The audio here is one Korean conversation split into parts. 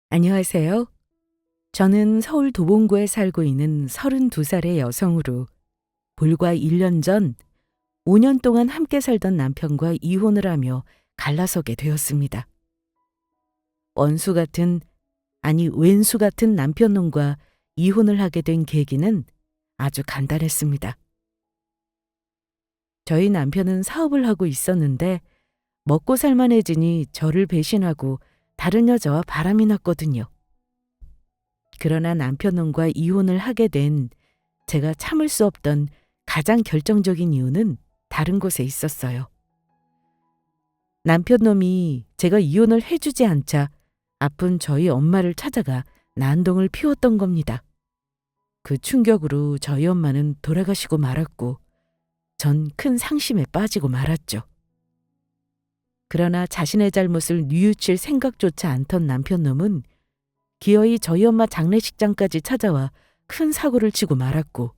안녕하세요. 저는 서울 도봉구에 살고 있는 32살의 여성으로 불과 1년 전 5년 동안 함께 살던 남편과 이혼을 하며 갈라서게 되었습니다. 원수 같은, 아니 왼수 같은 남편놈과 이혼을 하게 된 계기는 아주 간단했습니다. 저희 남편은 사업을 하고 있었는데 먹고 살만해지니 저를 배신하고 다른 여자와 바람이 났거든요. 그러나 남편놈과 이혼을 하게 된 제가 참을 수 없던 가장 결정적인 이유는 다른 곳에 있었어요. 남편놈이 제가 이혼을 해주지 않자 아픈 저희 엄마를 찾아가 난동을 피웠던 겁니다. 그 충격으로 저희 엄마는 돌아가시고 말았고 전 큰 상심에 빠지고 말았죠. 그러나 자신의 잘못을 뉘우칠 생각조차 않던 남편놈은 기어이 저희 엄마 장례식장까지 찾아와 큰 사고를 치고 말았고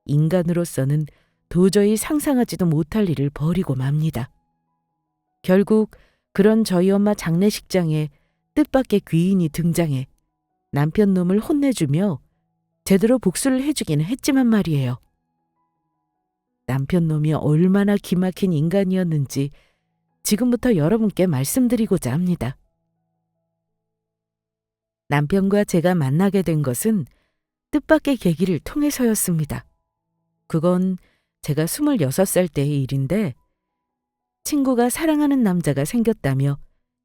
인간으로서는 도저히 상상하지도 못할 일을 벌이고 맙니다. 결국 그런 저희 엄마 장례식장에 뜻밖의 귀인이 등장해 남편놈을 혼내주며 제대로 복수를 해주기는 했지만 말이에요. 남편놈이 얼마나 기막힌 인간이었는지 지금부터 여러분께 말씀드리고자 합니다. 남편과 제가 만나게 된 것은 뜻밖의 계기를 통해서였습니다. 그건 제가 26살 때의 일인데 친구가 사랑하는 남자가 생겼다며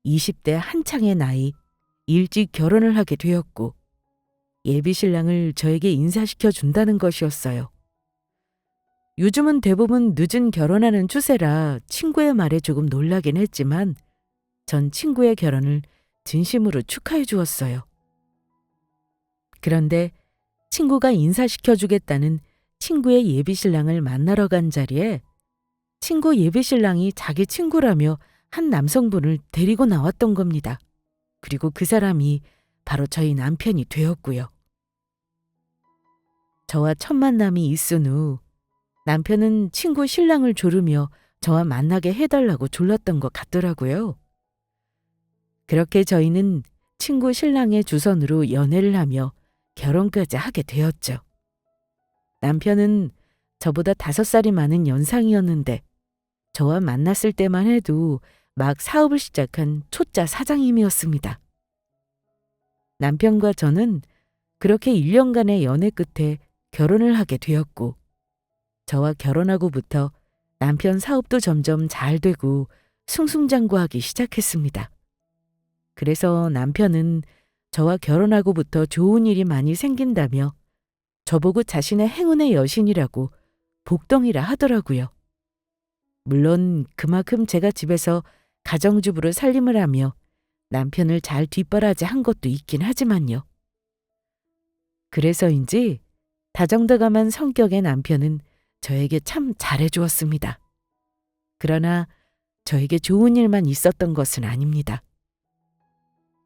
20대 한창의 나이 일찍 결혼을 하게 되었고 예비신랑을 저에게 인사시켜 준다는 것이었어요. 요즘은 대부분 늦은 결혼하는 추세라 친구의 말에 조금 놀라긴 했지만 전 친구의 결혼을 진심으로 축하해 주었어요. 그런데 친구가 인사시켜 주겠다는 친구의 예비신랑을 만나러 간 자리에 친구 예비신랑이 자기 친구라며 한 남성분을 데리고 나왔던 겁니다. 그리고 그 사람이 바로 저희 남편이 되었고요. 저와 첫 만남이 있은 후 남편은 친구 신랑을 조르며 저와 만나게 해달라고 졸랐던 것 같더라고요. 그렇게 저희는 친구 신랑의 주선으로 연애를 하며 결혼까지 하게 되었죠. 남편은 저보다 5살이 많은 연상이었는데 저와 만났을 때만 해도 막 사업을 시작한 초짜 사장님이었습니다. 남편과 저는 그렇게 1년간의 연애 끝에 결혼을 하게 되었고 저와 결혼하고부터 남편 사업도 점점 잘 되고 승승장구하기 시작했습니다. 그래서 남편은 저와 결혼하고부터 좋은 일이 많이 생긴다며 저보고 자신의 행운의 여신이라고 복덩이라 하더라고요. 물론 그만큼 제가 집에서 가정주부로 살림을 하며 남편을 잘 뒷바라지한 것도 있긴 하지만요. 그래서인지 다정다감한 성격의 남편은 저에게 참 잘해주었습니다. 그러나 저에게 좋은 일만 있었던 것은 아닙니다.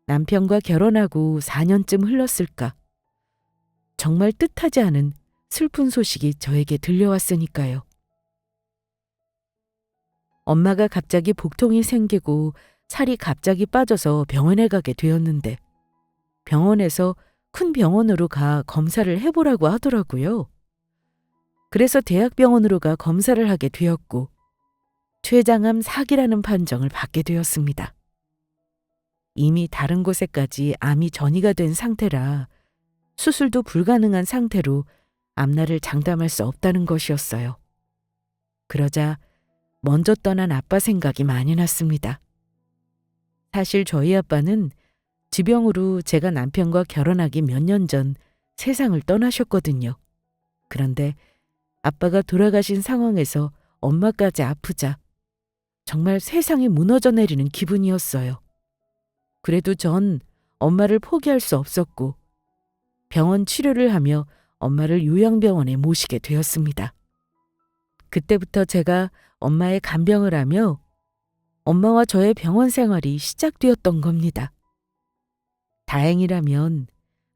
남편과 결혼하고 4년쯤 흘렀을까. 정말 뜻하지 않은 슬픈 소식이 저에게 들려왔으니까요. 엄마가 갑자기 복통이 생기고 살이 갑자기 빠져서 병원에 가게 되었는데 병원에서 큰 병원으로 가 검사를 해보라고 하더라고요. 그래서 대학병원으로 가 검사를 하게 되었고 췌장암 4기라는 판정을 받게 되었습니다. 이미 다른 곳에까지 암이 전이가 된 상태라 수술도 불가능한 상태로 앞날을 장담할 수 없다는 것이었어요. 그러자 먼저 떠난 아빠 생각이 많이 났습니다. 사실 저희 아빠는 지병으로 제가 남편과 결혼하기 몇 년 전 세상을 떠나셨거든요. 그런데 아빠가 돌아가신 상황에서 엄마까지 아프자 정말 세상이 무너져 내리는 기분이었어요. 그래도 전 엄마를 포기할 수 없었고 병원 치료를 하며 엄마를 요양병원에 모시게 되었습니다. 그때부터 제가 엄마의 간병을 하며 엄마와 저의 병원 생활이 시작되었던 겁니다. 다행이라면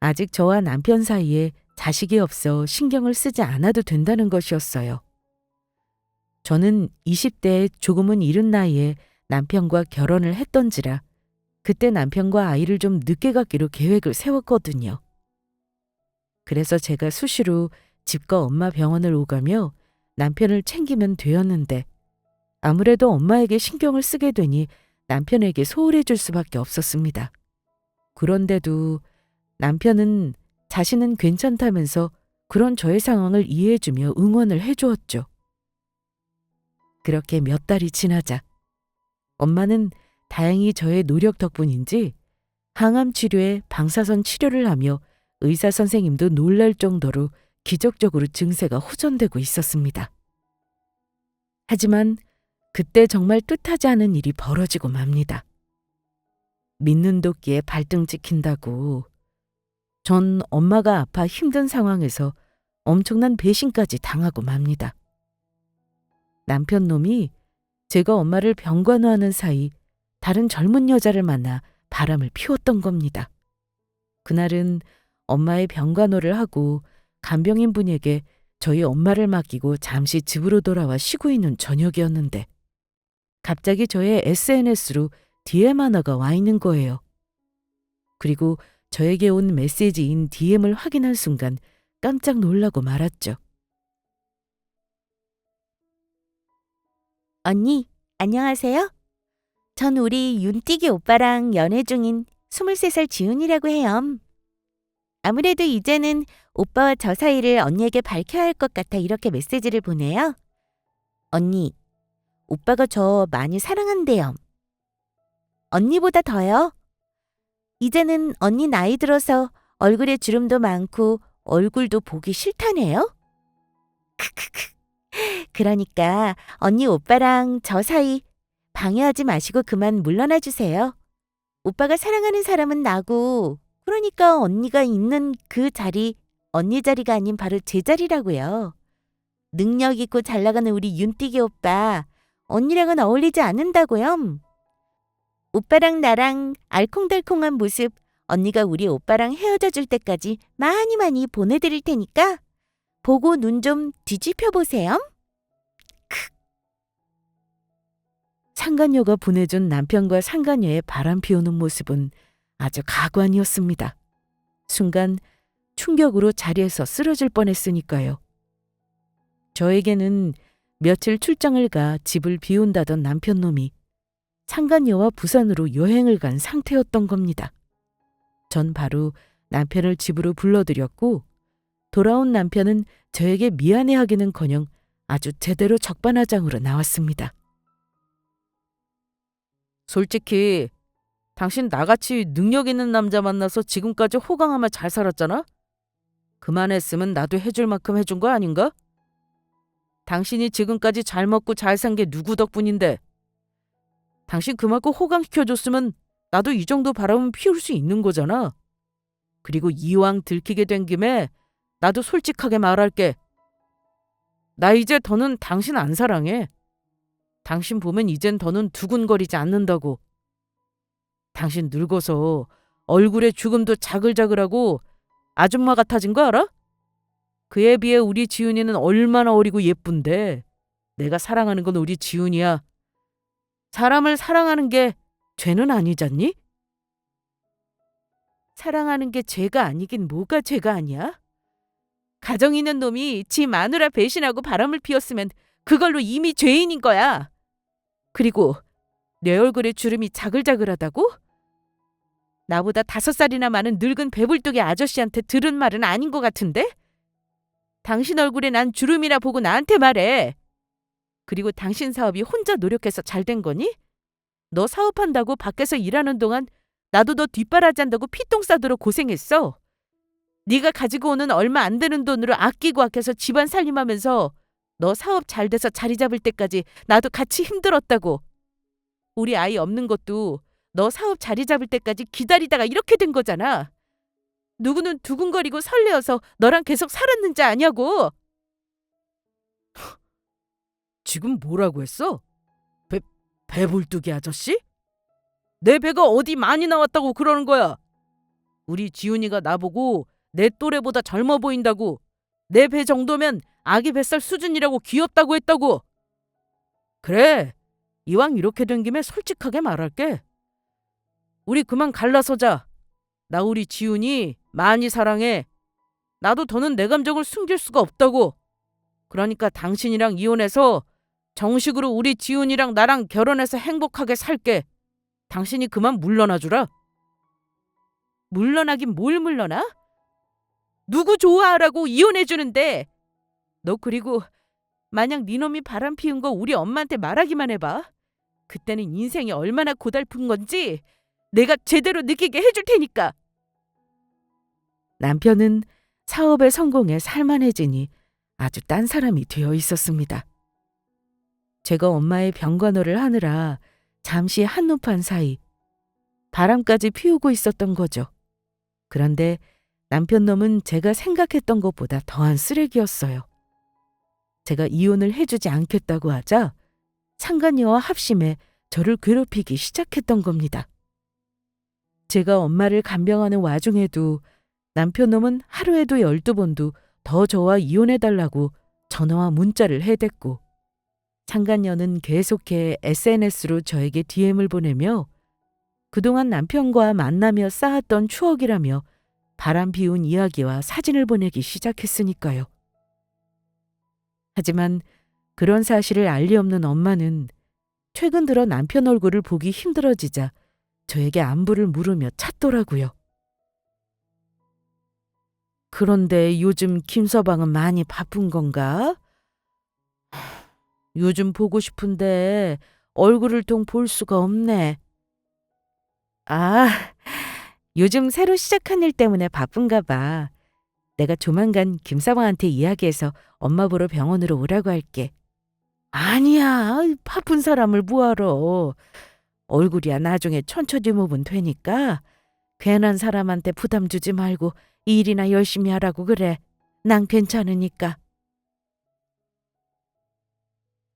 아직 저와 남편 사이에 자식이 없어 신경을 쓰지 않아도 된다는 것이었어요. 저는 20대에 조금은 이른 나이에 남편과 결혼을 했던지라 그때 남편과 아이를 좀 늦게 갖기로 계획을 세웠거든요. 그래서 제가 수시로 집과 엄마 병원을 오가며 남편을 챙기면 되었는데 아무래도 엄마에게 신경을 쓰게 되니 남편에게 소홀해 줄 수밖에 없었습니다. 그런데도 남편은 자신은 괜찮다면서 그런 저의 상황을 이해해주며 응원을 해주었죠. 그렇게 몇 달이 지나자 엄마는 다행히 저의 노력 덕분인지 항암 치료에 방사선 치료를 하며 의사 선생님도 놀랄 정도로 기적적으로 증세가 호전되고 있었습니다. 하지만 그때 정말 뜻하지 않은 일이 벌어지고 맙니다. 믿는 도끼에 발등 찍힌다고 전 엄마가 아파 힘든 상황에서 엄청난 배신까지 당하고 맙니다. 남편 놈이 제가 엄마를 병간호하는 사이 다른 젊은 여자를 만나 바람을 피웠던 겁니다. 그날은 엄마의 병간호를 하고 간병인 분에게 저희 엄마를 맡기고 잠시 집으로 돌아와 쉬고 있는 저녁이었는데 갑자기 저의 SNS로 DM 하나가 와 있는 거예요. 그리고 저에게 온 메시지인 DM을 확인한 순간 깜짝 놀라고 말았죠. 언니, 안녕하세요. 전 우리 윤띠기 오빠랑 연애 중인 23살 지훈이라고 해요. 아무래도 이제는 오빠와 저 사이를 언니에게 밝혀야 할 것 같아 이렇게 메시지를 보내요. 언니, 오빠가 저 많이 사랑한대요. 언니보다 더요. 이제는 언니 나이 들어서 얼굴에 주름도 많고 얼굴도 보기 싫다네요. 크크크. 그러니까 언니 오빠랑 저 사이 방해하지 마시고 그만 물러나 주세요. 오빠가 사랑하는 사람은 나고 그러니까 언니가 있는 그 자리 언니 자리가 아닌 바로 제 자리라고요. 능력 있고 잘 나가는 우리 윤띠기 오빠 언니랑은 어울리지 않는다고요. 오빠랑 나랑 알콩달콩한 모습 언니가 우리 오빠랑 헤어져 줄 때까지 많이 많이 보내드릴 테니까 보고 눈 좀 뒤집혀 보세요. 상간녀가 보내준 남편과 상간녀의 바람 피우는 모습은 아주 가관이었습니다. 순간 충격으로 자리에서 쓰러질 뻔했으니까요. 저에게는 며칠 출장을 가 집을 비운다던 남편놈이 상간녀와 부산으로 여행을 간 상태였던 겁니다. 전 바로 남편을 집으로 불러들였고 돌아온 남편은 저에게 미안해하기는커녕 아주 제대로 적반하장으로 나왔습니다. 솔직히 당신 나같이 능력 있는 남자 만나서 지금까지 호강하며 잘 살았잖아? 그만했으면 나도 해줄 만큼 해준 거 아닌가? 당신이 지금까지 잘 먹고 잘 산 게 누구 덕분인데? 당신 그만큼 호강시켜줬으면 나도 이 정도 바람은 피울 수 있는 거잖아. 그리고 이왕 들키게 된 김에 나도 솔직하게 말할게. 나 이제 더는 당신 안 사랑해. 당신 보면 이젠 더는 두근거리지 않는다고. 당신 늙어서 얼굴에 죽음도 자글자글하고 아줌마 같아진 거 알아? 그에 비해 우리 지훈이는 얼마나 어리고 예쁜데. 내가 사랑하는 건 우리 지훈이야. 사람을 사랑하는 게 죄는 아니잖니? 사랑하는 게 죄가 아니긴 뭐가 죄가 아니야? 가정 있는 놈이 지 마누라 배신하고 바람을 피웠으면 그걸로 이미 죄인인 거야. 그리고 내 얼굴에 주름이 자글자글하다고? 나보다 5살이나 많은 늙은 배불뚝의 아저씨한테 들은 말은 아닌 것 같은데? 당신 얼굴에 난 주름이나 보고 나한테 말해. 그리고 당신 사업이 혼자 노력해서 잘 된 거니? 너 사업한다고 밖에서 일하는 동안 나도 너 뒷바라지한다고 피똥 싸도록 고생했어. 네가 가지고 오는 얼마 안 되는 돈으로 아끼고 아껴서 집안 살림하면서 너 사업 잘 돼서 자리 잡을 때까지 나도 같이 힘들었다고. 우리 아이 없는 것도 너 사업 자리 잡을 때까지 기다리다가 이렇게 된 거잖아. 누구는 두근거리고 설레어서 너랑 계속 살았는지 아냐고. 지금 뭐라고 했어? 배불뚝이 아저씨? 내 배가 어디 많이 나왔다고 그러는 거야. 우리 지훈이가 나보고 내 또래보다 젊어 보인다고. 내 배 정도면 아기 뱃살 수준이라고 귀엽다고 했다고. 그래, 이왕 이렇게 된 김에 솔직하게 말할게. 우리 그만 갈라서자. 나 우리 지훈이 많이 사랑해. 나도 더는 내 감정을 숨길 수가 없다고. 그러니까 당신이랑 이혼해서 정식으로 우리 지훈이랑 나랑 결혼해서 행복하게 살게. 당신이 그만 물러나 주라. 물러나긴 뭘 물러나? 누구 좋아하라고 이혼해 주는데. 너 그리고 만약 네 놈이 바람 피운 거 우리 엄마한테 말하기만 해봐. 그때는 인생이 얼마나 고달픈 건지 내가 제대로 느끼게 해줄 테니까. 남편은 사업에 성공해 살만해지니 아주 딴 사람이 되어 있었습니다. 제가 엄마의 병간호를 하느라 잠시 한눈판 사이 바람까지 피우고 있었던 거죠. 그런데 남편 놈은 제가 생각했던 것보다 더한 쓰레기였어요. 제가 이혼을 해주지 않겠다고 하자 상간녀와 합심해 저를 괴롭히기 시작했던 겁니다. 제가 엄마를 간병하는 와중에도 남편 놈은 하루에도 12번도 더 저와 이혼해달라고 전화와 문자를 해댔고, 상간녀는 계속해 SNS로 저에게 DM을 보내며 그동안 남편과 만나며 쌓았던 추억이라며 바람 피운 이야기와 사진을 보내기 시작했으니까요. 하지만 그런 사실을 알리 없는 엄마는 최근 들어 남편 얼굴을 보기 힘들어지자 저에게 안부를 물으며 찾더라고요. 그런데 요즘 김서방은 많이 바쁜 건가? 요즘 보고 싶은데 얼굴을 통 볼 수가 없네. 아, 요즘 새로 시작한 일 때문에 바쁜가 봐. 내가 조만간 김서방한테 이야기해서 엄마 보러 병원으로 오라고 할게. 아니야, 바쁜 사람을 뭐하러. 얼굴이야 나중에 천천히 되니까 괜한 사람한테 부담 주지 말고 일이나 열심히 하라고 그래. 난 괜찮으니까.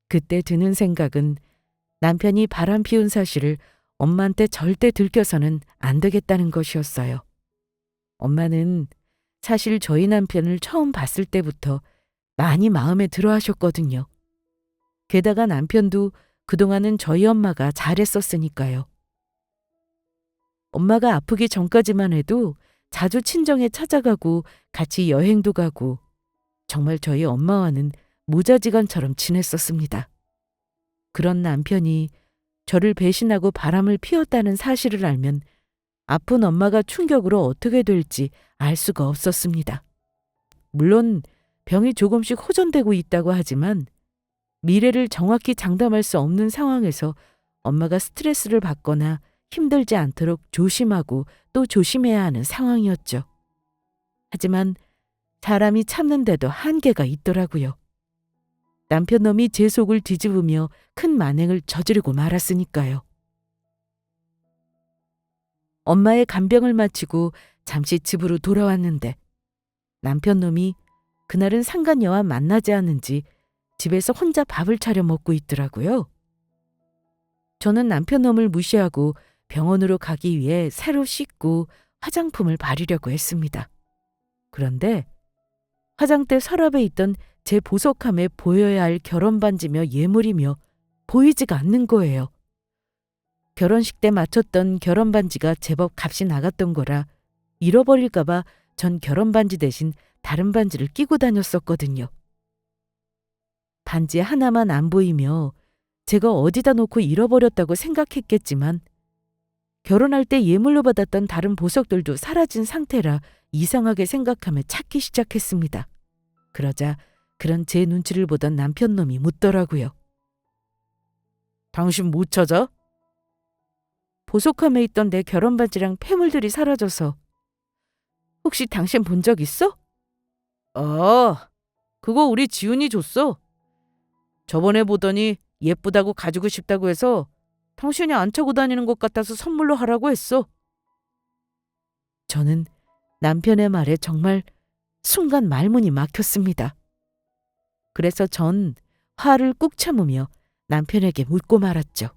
그때 드는 생각은 남편이 바람 피운 사실을 엄마한테 절대 들켜서는 안 되겠다는 것이었어요. 엄마는 사실 저희 남편을 처음 봤을 때부터 많이 마음에 들어 하셨거든요. 게다가 남편도 그동안은 저희 엄마가 잘했었으니까요. 엄마가 아프기 전까지만 해도 자주 친정에 찾아가고 같이 여행도 가고 정말 저희 엄마와는 모자지간처럼 지냈었습니다. 그런 남편이 저를 배신하고 바람을 피웠다는 사실을 알면 아픈 엄마가 충격으로 어떻게 될지 알 수가 없었습니다. 물론 병이 조금씩 호전되고 있다고 하지만 미래를 정확히 장담할 수 없는 상황에서 엄마가 스트레스를 받거나 힘들지 않도록 조심하고 또 조심해야 하는 상황이었죠. 하지만 사람이 참는데도 한계가 있더라고요. 남편 놈이 제 속을 뒤집으며 큰 만행을 저지르고 말았으니까요. 엄마의 간병을 마치고 잠시 집으로 돌아왔는데 남편 놈이 그날은 상간녀와 만나지 않은지 집에서 혼자 밥을 차려 먹고 있더라고요. 저는 남편 놈을 무시하고 병원으로 가기 위해 새로 씻고 화장품을 바르려고 했습니다. 그런데 화장대 서랍에 있던 제 보석함에 보여야 할 결혼반지며 예물이며 보이지가 않는 거예요. 결혼식 때 맞췄던 결혼반지가 제법 값이 나갔던 거라 잃어버릴까봐 전 결혼반지 대신 다른 반지를 끼고 다녔었거든요. 반지 하나만 안 보이며 제가 어디다 놓고 잃어버렸다고 생각했겠지만 결혼할 때 예물로 받았던 다른 보석들도 사라진 상태라 이상하게 생각하며 찾기 시작했습니다. 그러자 그런 제 눈치를 보던 남편 놈이 묻더라고요. 당신 못 찾아? 보석함에 있던 내 결혼반지랑 폐물들이 사라져서. 혹시 당신 본 적 있어? 그거 우리 지훈이 줬어. 저번에 보더니 예쁘다고 가지고 싶다고 해서 당신이 안 차고 다니는 것 같아서 선물로 하라고 했어. 저는 남편의 말에 정말 순간 말문이 막혔습니다. 그래서 전 화를 꾹 참으며 남편에게 묻고 말았죠.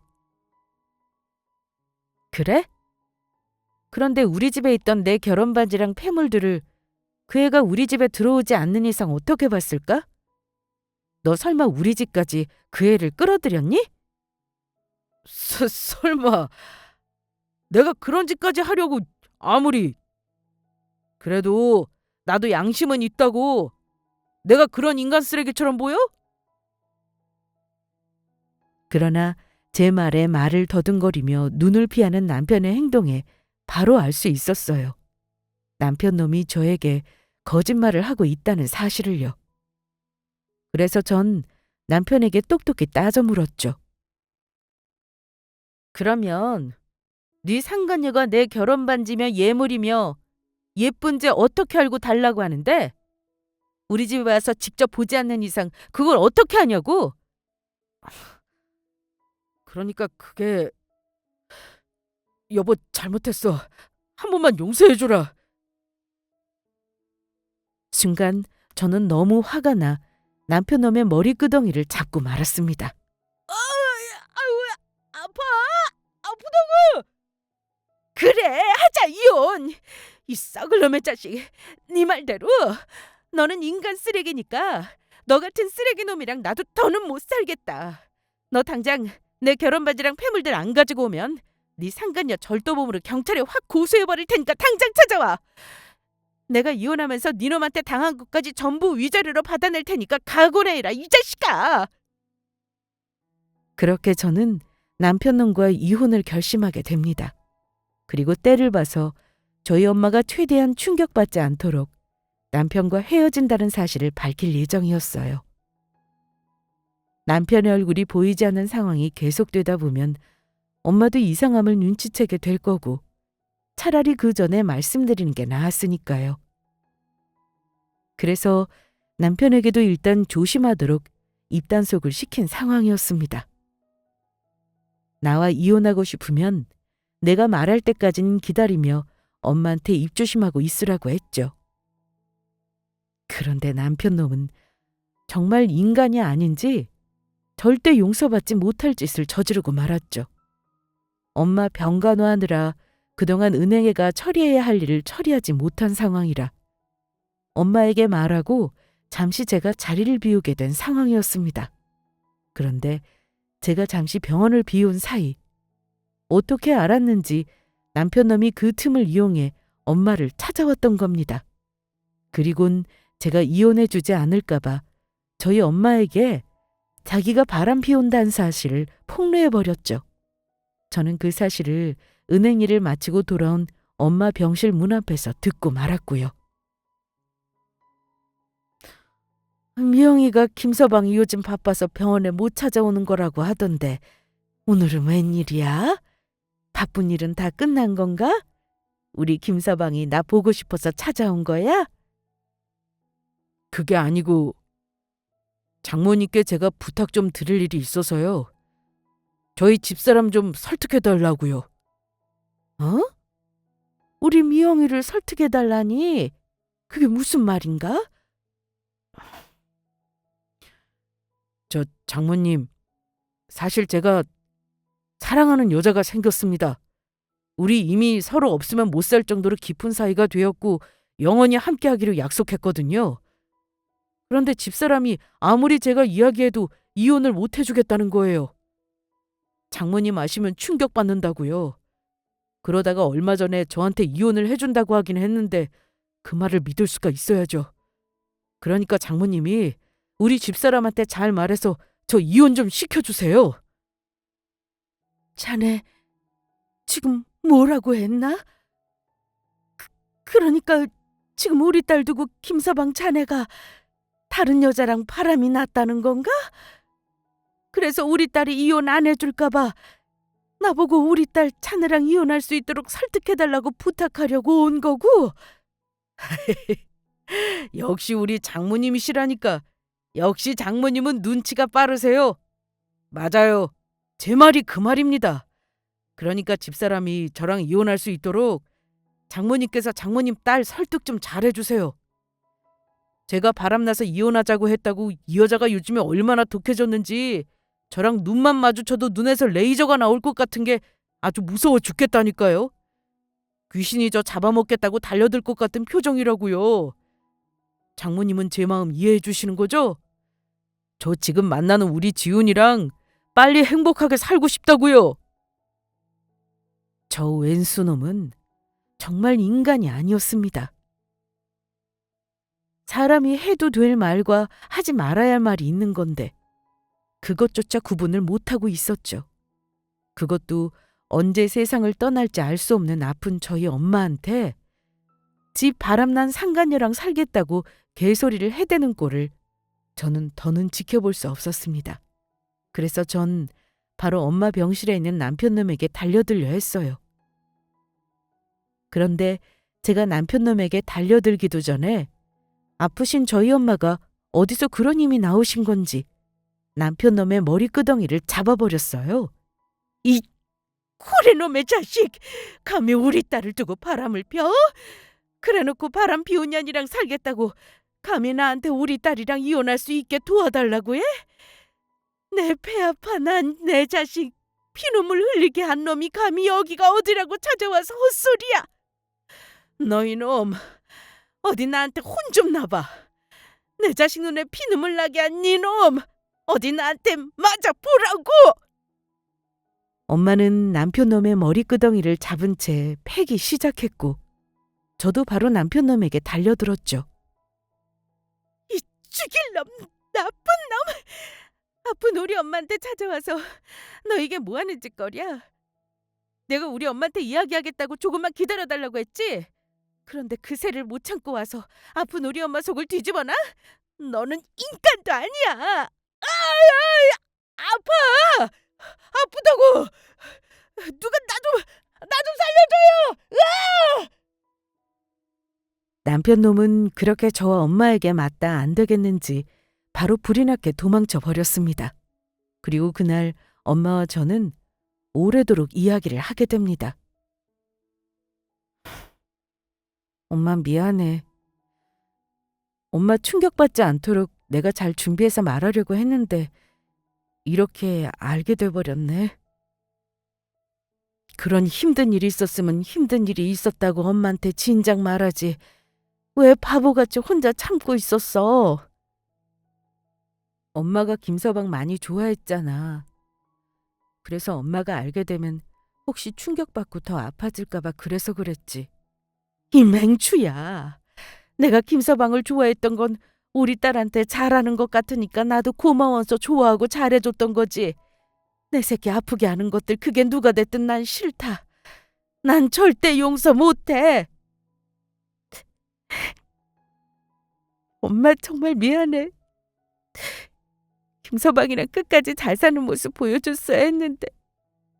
그래? 그런데 우리 집에 있던 내 결혼반지랑 폐물들을 그 애가 우리 집에 들어오지 않는 이상 어떻게 봤을까? 너 설마 우리 집까지 그 애를 끌어들였니? 설마. 내가 그런 짓까지 하려고 아무리. 그래도 나도 양심은 있다고. 내가 그런 인간 쓰레기처럼 보여? 그러나 제 말에 말을 더듬거리며 눈을 피하는 남편의 행동에 바로 알 수 있었어요. 남편 놈이 저에게 거짓말을 하고 있다는 사실을요. 그래서 전 남편에게 똑똑히 따져 물었죠. 그러면 네 상간녀가 내 결혼 반지며 예물이며 예쁜지 어떻게 알고 달라고 하는데? 우리 집에 와서 직접 보지 않는 이상 그걸 어떻게 하냐고? 그러니까 그게 여보 잘못했어. 한 번만 용서해줘라. 순간 저는 너무 화가 나 남편 놈의 머리끄덩이를 잡고 말았습니다. 아유, 아파. 아프다고. 그래, 하자 이혼. 이 썩을 놈의 자식. 네 말대로 너는 인간 쓰레기니까 너 같은 쓰레기 놈이랑 나도 더는 못 살겠다. 너 당장 내 결혼 반지랑 폐물들 안 가지고 오면 네 상간녀 절도범으로 경찰에 확 고소해버릴 테니까 당장 찾아와. 내가 이혼하면서 네 놈한테 당한 것까지 전부 위자료로 받아낼 테니까 각오를 해라 이 자식아. 그렇게 저는 남편 놈과 이혼을 결심하게 됩니다. 그리고 때를 봐서 저희 엄마가 최대한 충격받지 않도록 남편과 헤어진다는 사실을 밝힐 예정이었어요. 남편의 얼굴이 보이지 않는 상황이 계속되다 보면 엄마도 이상함을 눈치채게 될 거고 차라리 그 전에 말씀드리는 게 나았으니까요. 그래서 남편에게도 일단 조심하도록 입단속을 시킨 상황이었습니다. 나와 이혼하고 싶으면 내가 말할 때까지는 기다리며 엄마한테 입조심하고 있으라고 했죠. 그런데 남편 놈은 정말 인간이 아닌지 절대 용서받지 못할 짓을 저지르고 말았죠. 엄마 병간호하느라 그동안 은행에가 처리해야 할 일을 처리하지 못한 상황이라 엄마에게 말하고 잠시 제가 자리를 비우게 된 상황이었습니다. 그런데 제가 잠시 병원을 비운 사이 어떻게 알았는지 남편 놈이 그 틈을 이용해 엄마를 찾아왔던 겁니다. 그리곤 제가 이혼해주지 않을까봐 저희 엄마에게 자기가 바람 피운다는 사실을 폭로해버렸죠. 저는 그 사실을 은행 일을 마치고 돌아온 엄마 병실 문 앞에서 듣고 말았고요. 미영이가 김서방이 요즘 바빠서 병원에 못 찾아오는 거라고 하던데 오늘은 웬일이야? 바쁜 일은 다 끝난 건가? 우리 김서방이 나 보고 싶어서 찾아온 거야? 그게 아니고 장모님께 제가 부탁 좀 드릴 일이 있어서요. 저희 집사람 좀 설득해달라고요. 어? 우리 미영이를 설득해달라니? 그게 무슨 말인가? 저 장모님, 사실 제가 사랑하는 여자가 생겼습니다. 우리 이미 서로 없으면 못 살 정도로 깊은 사이가 되었고 영원히 함께하기로 약속했거든요. 그런데 집사람이 아무리 제가 이야기해도 이혼을 못 해주겠다는 거예요. 장모님 아시면 충격받는다고요. 그러다가 얼마 전에 저한테 이혼을 해준다고 하긴 했는데 그 말을 믿을 수가 있어야죠. 그러니까 장모님이 우리 집사람한테 잘 말해서 저 이혼 좀 시켜주세요. 자네 지금 뭐라고 했나? 그러니까 지금 우리 딸 두고 김서방 자네가 다른 여자랑 바람이 났다는 건가? 그래서 우리 딸이 이혼 안 해줄까봐 나보고 우리 딸 자네랑 이혼할 수 있도록 설득해달라고 부탁하려고 온 거고? 역시 우리 장모님이시라니까. 역시 장모님은 눈치가 빠르세요. 맞아요. 제 말이 그 말입니다. 그러니까 집사람이 저랑 이혼할 수 있도록 장모님께서 장모님 딸 설득 좀 잘해주세요. 제가 바람나서 이혼하자고 했다고 이 여자가 요즘에 얼마나 독해졌는지 저랑 눈만 마주쳐도 눈에서 레이저가 나올 것 같은 게 아주 무서워 죽겠다니까요. 귀신이 저 잡아먹겠다고 달려들 것 같은 표정이라고요. 장모님은 제 마음 이해해 주시는 거죠? 저 지금 만나는 우리 지훈이랑 빨리 행복하게 살고 싶다고요. 저 왼수놈은 정말 인간이 아니었습니다. 사람이 해도 될 말과 하지 말아야 할 말이 있는 건데 그것조차 구분을 못하고 있었죠. 그것도 언제 세상을 떠날지 알 수 없는 아픈 저희 엄마한테 집 바람난 상간녀랑 살겠다고 개소리를 해대는 꼴을 저는 더는 지켜볼 수 없었습니다. 그래서 전 바로 엄마 병실에 있는 남편놈에게 달려들려 했어요. 그런데 제가 남편놈에게 달려들기도 전에 아프신 저희 엄마가 어디서 그런 힘이 나오신 건지 남편놈의 머리끄덩이를 잡아버렸어요. 이 코레놈의 자식! 감히 우리 딸을 두고 바람을 펴? 그래놓고 바람 피운 년이랑 살겠다고 감히 나한테 우리 딸이랑 이혼할 수 있게 도와달라고 해? 내 배 아파 난 내 자식 피눈물 흘리게 한 놈이 감히 여기가 어디라고 찾아와서 헛소리야. 너희 놈 어디 나한테 혼 좀 나봐. 내 자식 눈에 피눈물 나게 한 네 놈 어디 나한테 맞아 보라고. 엄마는 남편놈의 머리끄덩이를 잡은 채 패기 시작했고 저도 바로 남편놈에게 달려들었죠. 이 죽일 놈, 나쁜 놈! 아픈 우리 엄마한테 찾아와서 너 이게 뭐하는 짓거리야? 내가 우리 엄마한테 이야기하겠다고 조금만 기다려달라고 했지? 그런데 그 새를 못 참고 와서 아픈 우리 엄마 속을 뒤집어놔? 너는 인간도 아니야! 아파! 아프다고! 누가 나 좀 살려줘요! 남편놈은 그렇게 저와 엄마에게 맞다 안 되겠는지 바로 불이 났게 도망쳐 버렸습니다. 그리고 그날 엄마와 저는 오래도록 이야기를 하게 됩니다. 엄마 미안해. 엄마 충격받지 않도록 내가 잘 준비해서 말하려고 했는데 이렇게 알게 돼버렸네. 그런 힘든 일이 있었으면 힘든 일이 있었다고 엄마한테 진작 말하지. 왜 바보같이 혼자 참고 있었어? 엄마가 김서방 많이 좋아했잖아. 그래서 엄마가 알게 되면 혹시 충격받고 더 아파질까 봐 그래서 그랬지. 이 맹추야. 내가 김서방을 좋아했던 건 우리 딸한테 잘하는 것 같으니까 나도 고마워서 좋아하고 잘해줬던 거지. 내 새끼 아프게 하는 것들 그게 누가 됐든 난 싫다. 난 절대 용서 못해. 엄마 정말 미안해. 김서방이랑 끝까지 잘 사는 모습 보여줬어야 했는데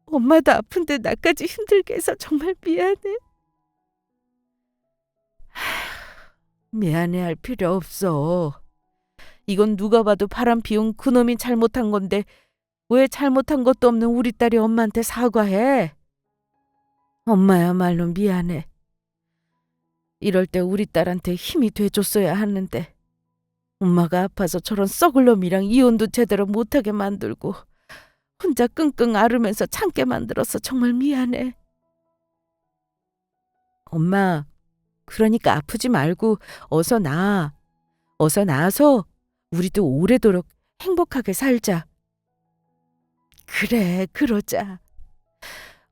엄마도 아픈데 나까지 힘들게 해서 정말 미안해. 미안해할 필요 없어. 이건 누가 봐도 바람 피운 그놈이 잘못한 건데 왜 잘못한 것도 없는 우리 딸이 엄마한테 사과해? 엄마야말로 미안해. 이럴 때 우리 딸한테 힘이 돼줬어야 하는데 엄마가 아파서 저런 썩을 놈이랑 이혼도 제대로 못하게 만들고 혼자 끙끙 앓으면서 참게 만들어서 정말 미안해. 엄마, 그러니까 아프지 말고 어서 나아. 어서 나아서 우리도 오래도록 행복하게 살자. 그래, 그러자.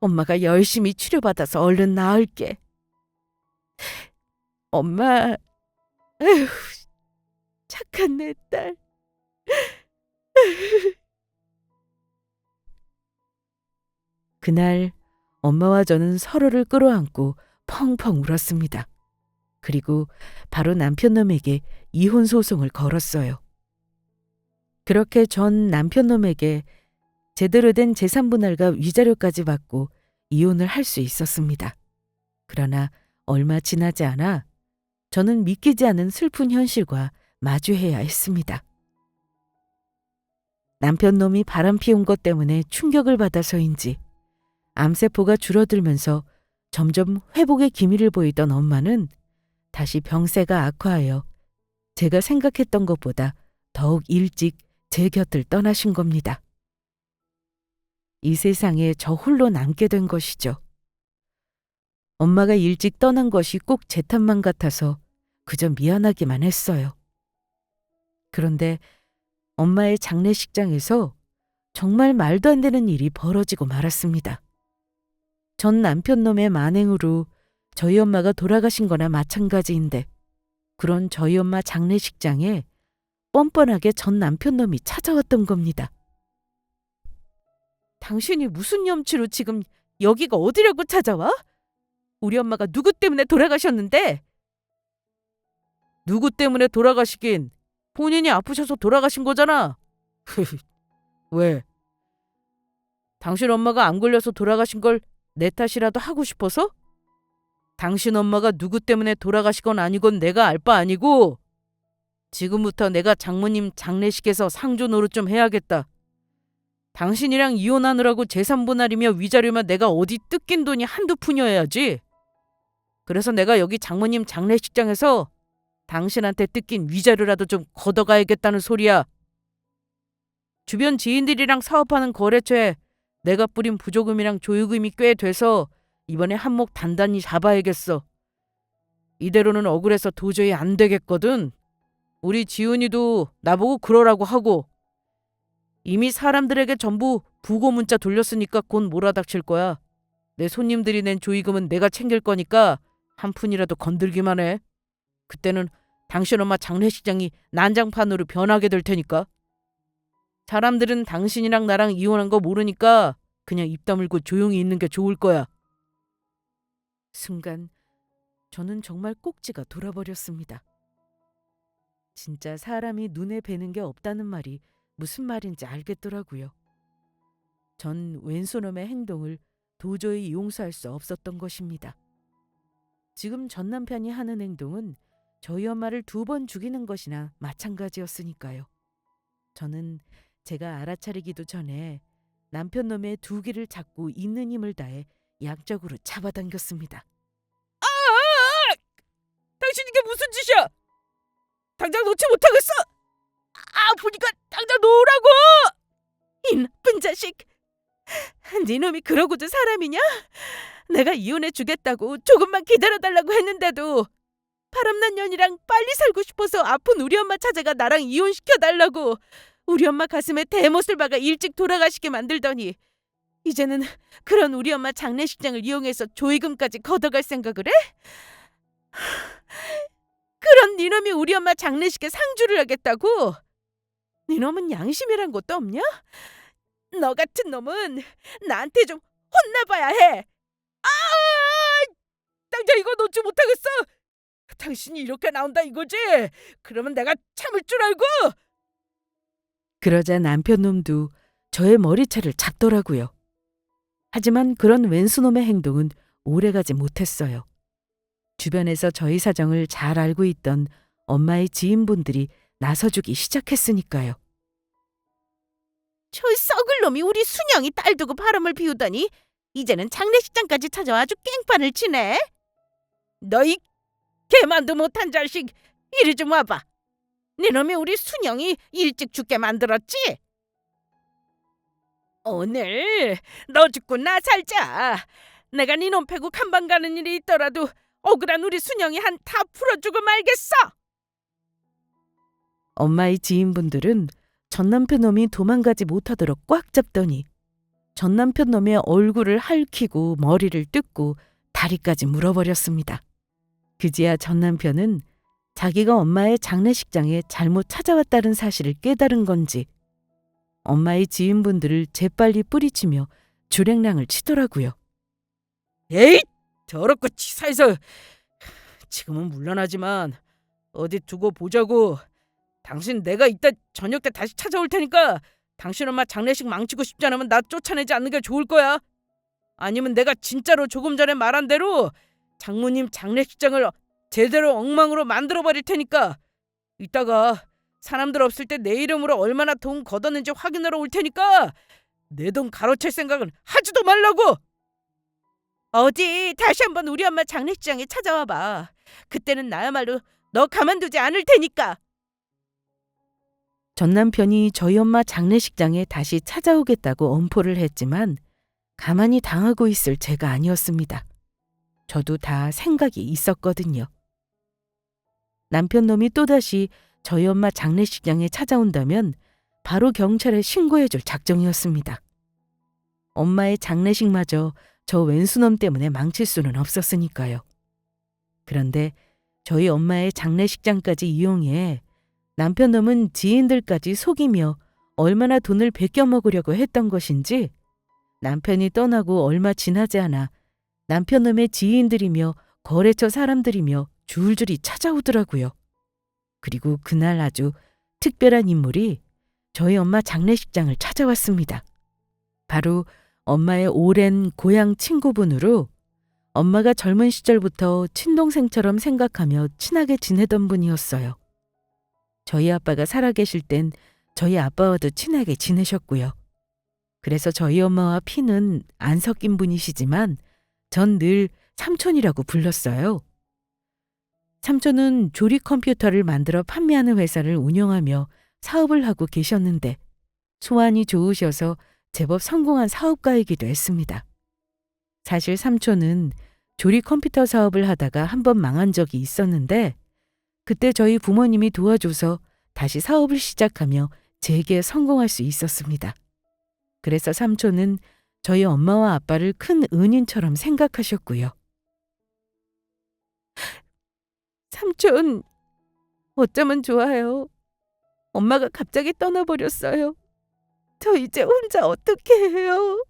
엄마가 열심히 치료받아서 얼른 나을게. 엄마, 에휴, 착한 내 딸. 그날 엄마와 저는 서로를 끌어안고 펑펑 울었습니다. 그리고 바로 남편놈에게 이혼 소송을 걸었어요. 그렇게 전 남편놈에게 제대로 된 재산분할과 위자료까지 받고 이혼을 할 수 있었습니다. 그러나 얼마 지나지 않아 저는 믿기지 않은 슬픈 현실과 마주해야 했습니다. 남편놈이 바람 피운 것 때문에 충격을 받아서인지 암세포가 줄어들면서 점점 회복의 기미를 보이던 엄마는 다시 병세가 악화하여 제가 생각했던 것보다 더욱 일찍 제 곁을 떠나신 겁니다. 이 세상에 저 홀로 남게 된 것이죠. 엄마가 일찍 떠난 것이 꼭 제 탓만 같아서 그저 미안하기만 했어요. 그런데 엄마의 장례식장에서 정말 말도 안 되는 일이 벌어지고 말았습니다. 전 남편 놈의 만행으로 저희 엄마가 돌아가신 거나 마찬가지인데 그런 저희 엄마 장례식장에 뻔뻔하게 전 남편 놈이 찾아왔던 겁니다. 당신이 무슨 염치로 지금 여기가 어디라고 찾아와? 우리 엄마가 누구 때문에 돌아가셨는데? 누구 때문에 돌아가시긴 본인이 아프셔서 돌아가신 거잖아. 왜? 당신 엄마가 안 걸려서 돌아가신 걸 내 탓이라도 하고 싶어서? 당신 엄마가 누구 때문에 돌아가시건 아니건 내가 알 바 아니고 지금부터 내가 장모님 장례식에서 상조 노릇 좀 해야겠다. 당신이랑 이혼하느라고 재산 분할이며 위자료면 내가 어디 뜯긴 돈이 한두 푼이어야지. 그래서 내가 여기 장모님 장례식장에서 당신한테 뜯긴 위자료라도 좀 걷어가야겠다는 소리야. 주변 지인들이랑 사업하는 거래처에 내가 뿌린 부조금이랑 조유금이 꽤 돼서 이번에 한몫 단단히 잡아야겠어. 이대로는 억울해서 도저히 안 되겠거든. 우리 지훈이도 나보고 그러라고 하고 이미 사람들에게 전부 부고 문자 돌렸으니까 곧 몰아닥칠 거야. 내 손님들이 낸 조의금은 내가 챙길 거니까 한 푼이라도 건들기만 해. 그때는 당신 엄마 장례식장이 난장판으로 변하게 될 테니까. 사람들은 당신이랑 나랑 이혼한 거 모르니까 그냥 입 다물고 조용히 있는 게 좋을 거야. 순간 저는 정말 꼭지가 돌아버렸습니다. 진짜 사람이 눈에 뵈는 게 없다는 말이 무슨 말인지 알겠더라고요. 전 왼손놈의 행동을 도저히 용서할 수 없었던 것입니다. 지금 전 남편이 하는 행동은 저희 엄마를 2번 죽이는 것이나 마찬가지였으니까요. 저는 제가 알아차리기도 전에 남편 놈의 2귀를 잡고 있는 힘을 다해 양쪽으로 잡아당겼습니다. 아! 당신 이게 무슨 짓이야? 당장 놓지 못하겠어! 보니까 당장 놓으라고! 이 나쁜 자식! 네 놈이 그러고도 사람이냐? 내가 이혼해 주겠다고 조금만 기다려달라고 했는데도 바람난 년이랑 빨리 살고 싶어서 아픈 우리 엄마 찾아가 나랑 이혼시켜달라고 우리 엄마 가슴에 대못을 박아 일찍 돌아가시게 만들더니 이제는 그런 우리 엄마 장례식장을 이용해서 조의금까지 걷어갈 생각을 해? 그런 네 놈이 우리 엄마 장례식에 상주를 하겠다고? 네 놈은 양심이란 것도 없냐? 너 같은 놈은 나한테 좀 혼나봐야 해. 당장 이거 놓지 못하겠어. 당신이 이렇게 나온다 이거지? 그러면 내가 참을 줄 알고. 그러자 남편 놈도 저의 머리채를 잡더라고요. 하지만 그런 왼수놈의 행동은 오래가지 못했어요. 주변에서 저희 사정을 잘 알고 있던 엄마의 지인분들이 나서주기 시작했으니까요. 저 썩을 놈이 우리 순영이 딸 두고 바람을 피우더니 이제는 장례식장까지 찾아와 아주 깽판을 치네. 너희 개만도 못한 자식, 이리 좀 와봐. 네 놈이 우리 순영이 일찍 죽게 만들었지? 오늘 너 죽고 나 살자. 내가 네 놈 패고 간방 가는 일이 있더라도 억울한 우리 순영이 한 다 풀어주고 말겠어. 엄마의 지인분들은 전 남편 놈이 도망가지 못하도록 꽉 잡더니 전 남편 놈의 얼굴을 핥히고 머리를 뜯고 다리까지 물어버렸습니다. 그제야 전 남편은 자기가 엄마의 장례식장에 잘못 찾아왔다는 사실을 깨달은 건지 엄마의 지인분들을 재빨리 뿌리치며 주랭랑을 치더라고요. 에이! 더럽고 치사해서 지금은 물러나지만 어디 두고 보자고. 당신 내가 이따 저녁 때 다시 찾아올 테니까 당신 엄마 장례식 망치고 싶지 않으면 나 쫓아내지 않는 게 좋을 거야. 아니면 내가 진짜로 조금 전에 말한 대로 장모님 장례식장을 제대로 엉망으로 만들어버릴 테니까 이따가 사람들 없을 때 내 이름으로 얼마나 돈 걷었는지 확인하러 올 테니까 내 돈 가로챌 생각은 하지도 말라고. 어디 다시 한번 우리 엄마 장례식장에 찾아와 봐. 그때는 나야말로 너 가만두지 않을 테니까. 전 남편이 저희 엄마 장례식장에 다시 찾아오겠다고 엄포를 했지만 가만히 당하고 있을 제가 아니었습니다. 저도 다 생각이 있었거든요. 남편 놈이 또다시 저희 엄마 장례식장에 찾아온다면 바로 경찰에 신고해줄 작정이었습니다. 엄마의 장례식마저 저 왼수놈 때문에 망칠 수는 없었으니까요. 그런데 저희 엄마의 장례식장까지 이용해 남편 놈은 지인들까지 속이며 얼마나 돈을 베껴 먹으려고 했던 것인지 남편이 떠나고 얼마 지나지 않아 남편 놈의 지인들이며 거래처 사람들이며 줄줄이 찾아오더라고요. 그리고 그날 아주 특별한 인물이 저희 엄마 장례식장을 찾아왔습니다. 바로 엄마의 오랜 고향 친구분으로 엄마가 젊은 시절부터 친동생처럼 생각하며 친하게 지내던 분이었어요. 저희 아빠가 살아계실 땐 저희 아빠와도 친하게 지내셨고요. 그래서 저희 엄마와 피는 안 섞인 분이시지만 전 늘 삼촌이라고 불렀어요. 삼촌은 조립 컴퓨터를 만들어 판매하는 회사를 운영하며 사업을 하고 계셨는데 소환이 좋으셔서 제법 성공한 사업가이기도 했습니다. 사실 삼촌은 조립 컴퓨터 사업을 하다가 한 번 망한 적이 있었는데 그때 저희 부모님이 도와줘서 다시 사업을 시작하며 재기에 성공할 수 있었습니다. 그래서 삼촌은 저희 엄마와 아빠를 큰 은인처럼 생각하셨고요. 삼촌, 어쩌면 좋아요. 엄마가 갑자기 떠나버렸어요. 저 이제 혼자 어떻게 해요?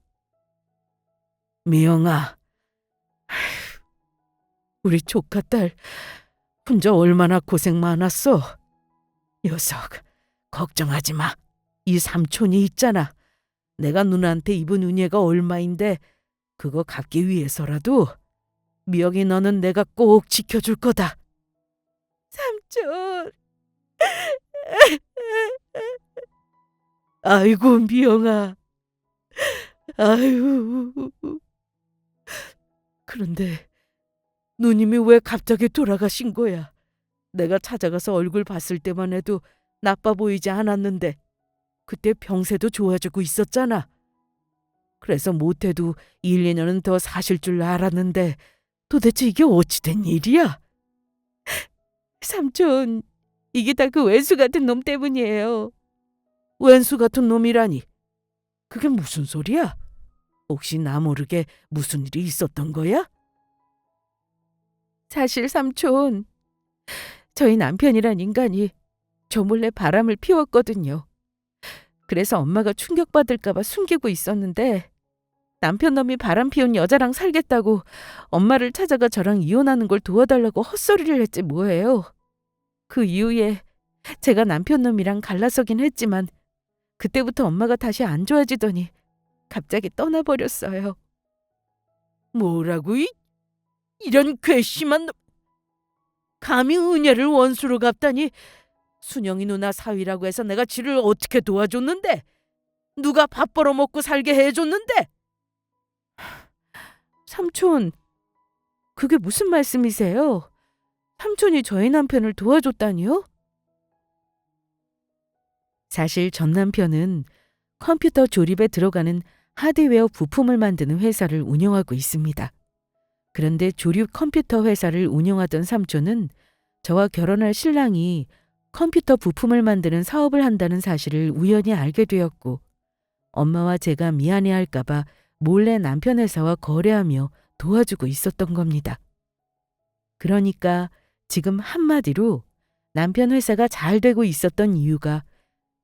미영아, 우리 조카딸 혼자 얼마나 고생 많았어. 녀석, 걱정하지 마. 이 삼촌이 있잖아. 내가 누나한테 입은 은혜가 얼마인데 그거 갚기 위해서라도 미영이 너는 내가 꼭 지켜줄 거다. 삼촌. 아이고 미영아. 아유. 그런데 누님이 왜 갑자기 돌아가신 거야? 내가 찾아가서 얼굴 봤을 때만 해도 나빠 보이지 않았는데 그때 병세도 좋아지고 있었잖아. 그래서 못해도 1, 2년은 더 사실 줄 알았는데 도대체 이게 어찌 된 일이야? 삼촌, 이게 다 그 왼수 같은 놈 때문이에요. 왼수 같은 놈이라니? 그게 무슨 소리야? 혹시 나 모르게 무슨 일이 있었던 거야? 사실 삼촌, 저희 남편이란 인간이 저 몰래 바람을 피웠거든요. 그래서 엄마가 충격받을까 봐 숨기고 있었는데 남편 놈이 바람 피운 여자랑 살겠다고 엄마를 찾아가 저랑 이혼하는 걸 도와달라고 헛소리를 했지 뭐예요. 그 이후에 제가 남편 놈이랑 갈라서긴 했지만 그때부터 엄마가 다시 안 좋아지더니 갑자기 떠나버렸어요. 뭐라고? 이런 괘씸한 놈. 감히 은혜를 원수로 갚다니. 순영이 누나 사위라고 해서 내가 지를 어떻게 도와줬는데? 누가 밥 벌어먹고 살게 해줬는데? 삼촌, 그게 무슨 말씀이세요? 삼촌이 저희 남편을 도와줬다니요? 사실 전 남편은 컴퓨터 조립에 들어가는 하드웨어 부품을 만드는 회사를 운영하고 있습니다. 그런데 조립 컴퓨터 회사를 운영하던 삼촌은 저와 결혼할 신랑이 컴퓨터 부품을 만드는 사업을 한다는 사실을 우연히 알게 되었고 엄마와 제가 미안해할까 봐 몰래 남편 회사와 거래하며 도와주고 있었던 겁니다. 그러니까 지금 한마디로 남편 회사가 잘 되고 있었던 이유가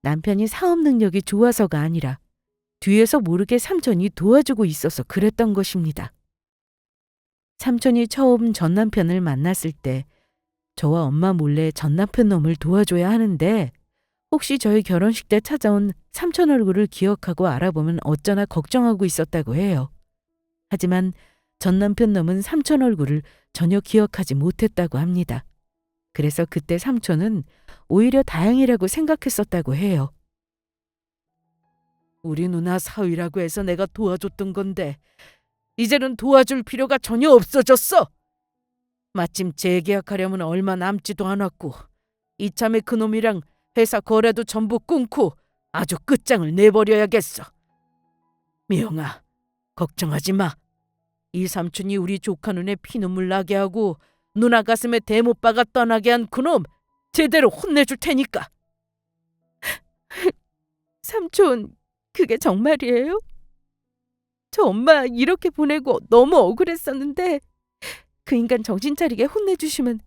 남편이 사업 능력이 좋아서가 아니라 뒤에서 모르게 삼촌이 도와주고 있어서 그랬던 것입니다. 삼촌이 처음 전 남편을 만났을 때 저와 엄마 몰래 전 남편 놈을 도와줘야 하는데 혹시 저희 결혼식 때 찾아온 삼촌 얼굴을 기억하고 알아보면 어쩌나 걱정하고 있었다고 해요. 하지만 전 남편 놈은 삼촌 얼굴을 전혀 기억하지 못했다고 합니다. 그래서 그때 삼촌은 오히려 다행이라고 생각했었다고 해요. 우리 누나 사위라고 해서 내가 도와줬던 건데 이제는 도와줄 필요가 전혀 없어졌어. 마침 재계약하려면 얼마 남지도 않았고 이참에 그놈이랑 회사 거래도 전부 끊고 아주 끝장을 내버려야겠어. 미영아, 걱정하지 마. 이 삼촌이 우리 조카 눈에 피눈물 나게 하고 누나 가슴에 대못박아 떠나게 한 그놈 제대로 혼내줄 테니까. 삼촌, 그게 정말이에요? 저 엄마 이렇게 보내고 너무 억울했었는데 그 인간 정신 차리게 혼내주시면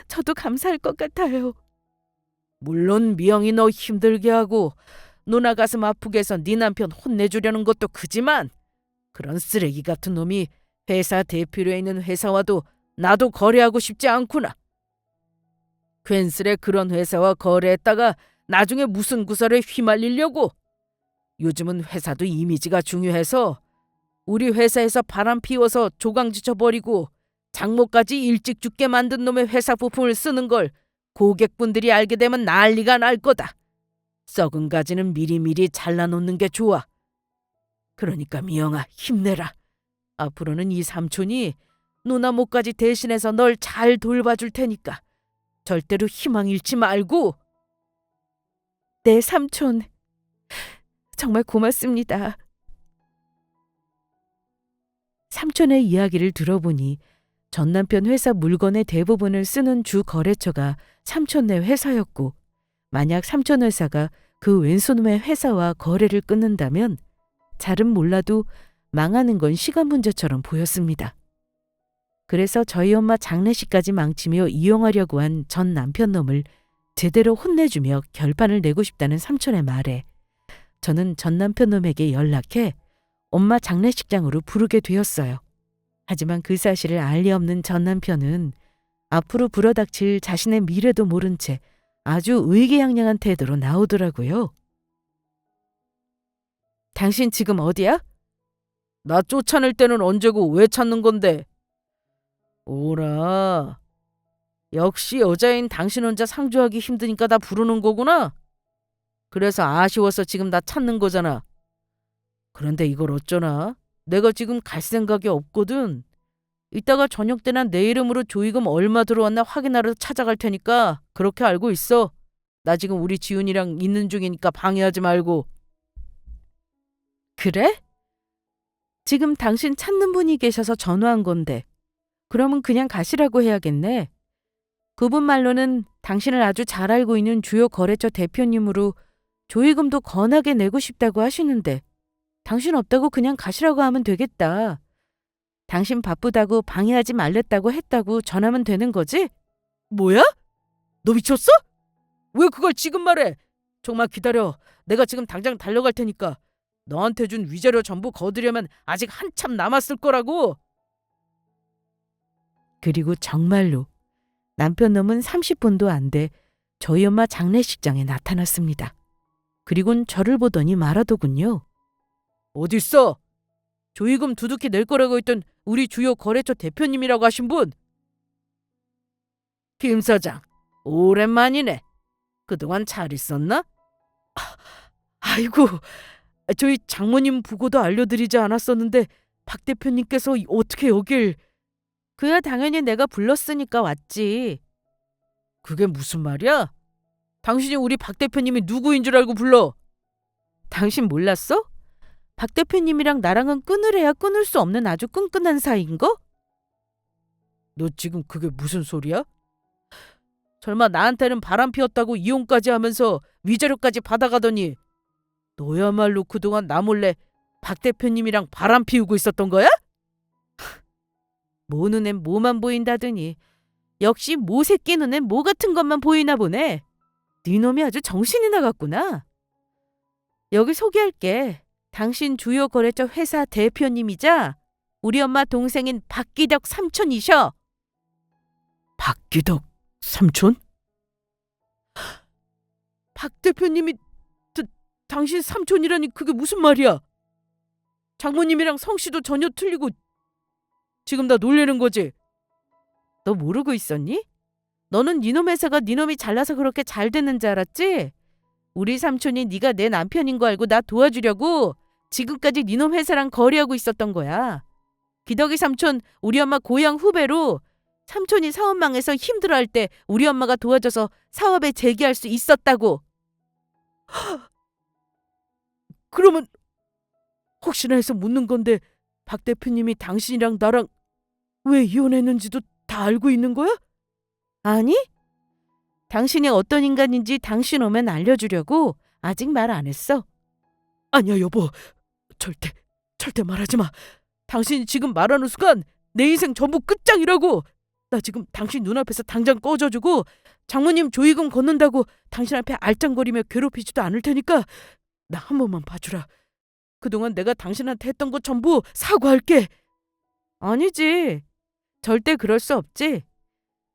저도 감사할 것 같아요. 물론 미영이 너 힘들게 하고 누나 가슴 아프게 해서 네 남편 혼내주려는 것도 크지만 그런 쓰레기 같은 놈이 회사 대표로 있는 회사와도 나도 거래하고 싶지 않구나. 괜스레 그런 회사와 거래했다가 나중에 무슨 구설에 휘말리려고. 요즘은 회사도 이미지가 중요해서 우리 회사에서 바람 피워서 조강지쳐 버리고 장모까지 일찍 죽게 만든 놈의 회사 부품을 쓰는 걸 고객분들이 알게 되면 난리가 날 거다. 썩은 가지는 미리미리 잘라놓는 게 좋아. 그러니까 미영아, 힘내라. 앞으로는 이 삼촌이 누나 목까지 대신해서 널 잘 돌봐줄 테니까 절대로 희망 잃지 말고. 네, 삼촌. 정말 고맙습니다. 삼촌의 이야기를 들어보니 전 남편 회사 물건의 대부분을 쓰는 주 거래처가 삼촌네 회사였고, 만약 삼촌 회사가 그 왼손놈의 회사와 거래를 끊는다면 잘은 몰라도 망하는 건 시간 문제처럼 보였습니다. 그래서 저희 엄마 장례식까지 망치며 이용하려고 한 전 남편 놈을 제대로 혼내주며 결판을 내고 싶다는 삼촌의 말에 저는 전 남편 놈에게 연락해 엄마 장례식장으로 부르게 되었어요. 하지만 그 사실을 알리 없는 전 남편은 앞으로 불어닥칠 자신의 미래도 모른 채 아주 의기양양한 태도로 나오더라고요. 당신 지금 어디야? 나 쫓아낼 때는 언제고 왜 찾는 건데? 오라. 역시 여자인 당신 혼자 상주하기 힘드니까 나 부르는 거구나. 그래서 아쉬워서 지금 나 찾는 거잖아. 그런데 이걸 어쩌나? 내가 지금 갈 생각이 없거든. 이따가 저녁 때나 내 이름으로 조의금 얼마 들어왔나 확인하러 찾아갈 테니까 그렇게 알고 있어. 나 지금 우리 지훈이랑 있는 중이니까 방해하지 말고. 그래? 지금 당신 찾는 분이 계셔서 전화한 건데 그러면 그냥 가시라고 해야겠네. 그분 말로는 당신을 아주 잘 알고 있는 주요 거래처 대표님으로 조의금도 건하게 내고 싶다고 하시는데 당신 없다고 그냥 가시라고 하면 되겠다. 당신 바쁘다고 방해하지 말랬다고 했다고 전하면 되는 거지? 뭐야? 너 미쳤어? 왜 그걸 지금 말해? 정말 기다려. 내가 지금 당장 달려갈 테니까. 너한테 준 위자료 전부 거두려면 아직 한참 남았을 거라고. 그리고 정말로 남편 놈은 30분도 안 돼 저희 엄마 장례식장에 나타났습니다. 그리곤 저를 보더니 말하더군요. 어딨어? 조의금 두둑히 낼 거라고 했던 우리 주요 거래처 대표님이라고 하신 분. 김 사장, 오랜만이네. 그동안 잘 있었나? 아이고, 저희 장모님 보고도 알려드리지 않았었는데 박 대표님께서 어떻게 여길... 그야 당연히 내가 불렀으니까 왔지. 그게 무슨 말이야? 당신이 우리 박 대표님이 누구인 줄 알고 불러? 당신 몰랐어? 박 대표님이랑 나랑은 끊으래야 끊을 수 없는 아주 끈끈한 사이인 거? 너 지금 그게 무슨 소리야? 설마 나한테는 바람 피웠다고 이혼까지 하면서 위자료까지 받아가더니 너야말로 그동안 나 몰래 박 대표님이랑 바람 피우고 있었던 거야? 모 눈엔 뭐만 보인다더니 역시 모 새끼 눈엔 뭐 같은 것만 보이나 보네. 네 놈이 아주 정신이 나갔구나. 여기 소개할게. 당신 주요 거래처 회사 대표님이자 우리 엄마 동생인 박기덕 삼촌이셔. 박기덕 삼촌? 박 대표님이 당신 삼촌이라니 그게 무슨 말이야? 장모님이랑 성씨도 전혀 틀리고 지금 나 놀래는 거지? 너 모르고 있었니? 너는 니놈 회사가 니놈이 잘나서 그렇게 잘 됐는 줄 알았지? 우리 삼촌이 네가 내 남편인 거 알고 나 도와주려고 지금까지 니놈 회사랑 거래하고 있었던 거야. 기덕이 삼촌 우리 엄마 고향 후배로 삼촌이 사업 망해서 힘들어할 때 우리 엄마가 도와줘서 사업에 재기할 수 있었다고. 그러면 혹시나 해서 묻는 건데 박 대표님이 당신이랑 나랑 왜 이혼했는지도 다 알고 있는 거야? 아니? 당신이 어떤 인간인지 당신 오면 알려주려고 아직 말 안 했어. 아니야 여보, 절대 절대 말하지 마. 당신이 지금 말하는 순간 내 인생 전부 끝장이라고. 나 지금 당신 눈앞에서 당장 꺼져주고 장모님 조의금 걷는다고 당신 앞에 알짱거리며 괴롭히지도 않을 테니까 나 한 번만 봐주라. 그동안 내가 당신한테 했던 것 전부 사과할게. 아니지. 절대 그럴 수 없지.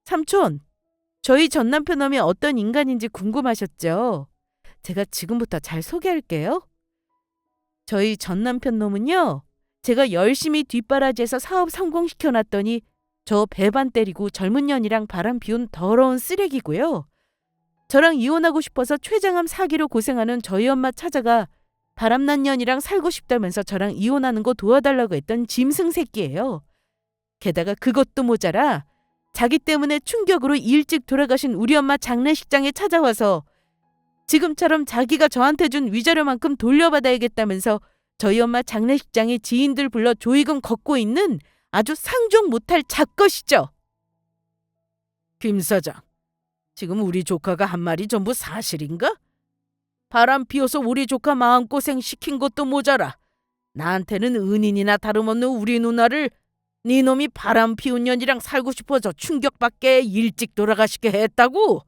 삼촌, 저희 전 남편놈이 어떤 인간인지 궁금하셨죠? 제가 지금부터 잘 소개할게요. 저희 전 남편놈은요, 제가 열심히 뒷바라지에서 사업 성공시켜놨더니 저 배반 때리고 젊은 년이랑 바람 피운 더러운 쓰레기고요. 저랑 이혼하고 싶어서 췌장암 사기로 고생하는 저희 엄마 찾아가 바람난 년이랑 살고 싶다면서 저랑 이혼하는 거 도와달라고 했던 짐승 새끼예요. 게다가 그것도 모자라 자기 때문에 충격으로 일찍 돌아가신 우리 엄마 장례식장에 찾아와서 지금처럼 자기가 저한테 준 위자료만큼 돌려받아야겠다면서 저희 엄마 장례식장에 지인들 불러 조의금 걷고 있는 아주 상종 못할 작것이죠. 김 사장, 지금 우리 조카가 한 말이 전부 사실인가? 바람 피워서 우리 조카 마음고생 시킨 것도 모자라 나한테는 은인이나 다름없는 우리 누나를 네 놈이 바람 피운 년이랑 살고 싶어서 충격받게 일찍 돌아가시게 했다고?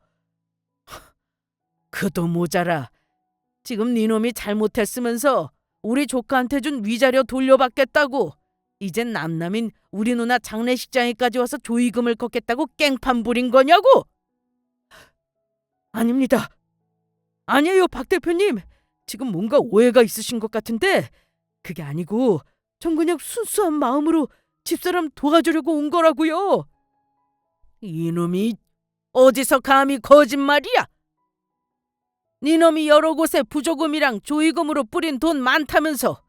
그도 모자라 지금 네 놈이 잘못했으면서 우리 조카한테 준 위자료 돌려받겠다고 이젠 남남인 우리 누나 장례식장에까지 와서 조의금을 걷겠다고 깽판 부린 거냐고? 아닙니다. 아니에요, 박 대표님. 지금 뭔가 오해가 있으신 것 같은데 그게 아니고 전 그냥 순수한 마음으로 집사람 도와주려고 온 거라고요. 이놈이 어디서 감히 거짓말이야? 니놈이 여러 곳에 부조금이랑 조의금으로 뿌린 돈 많다면서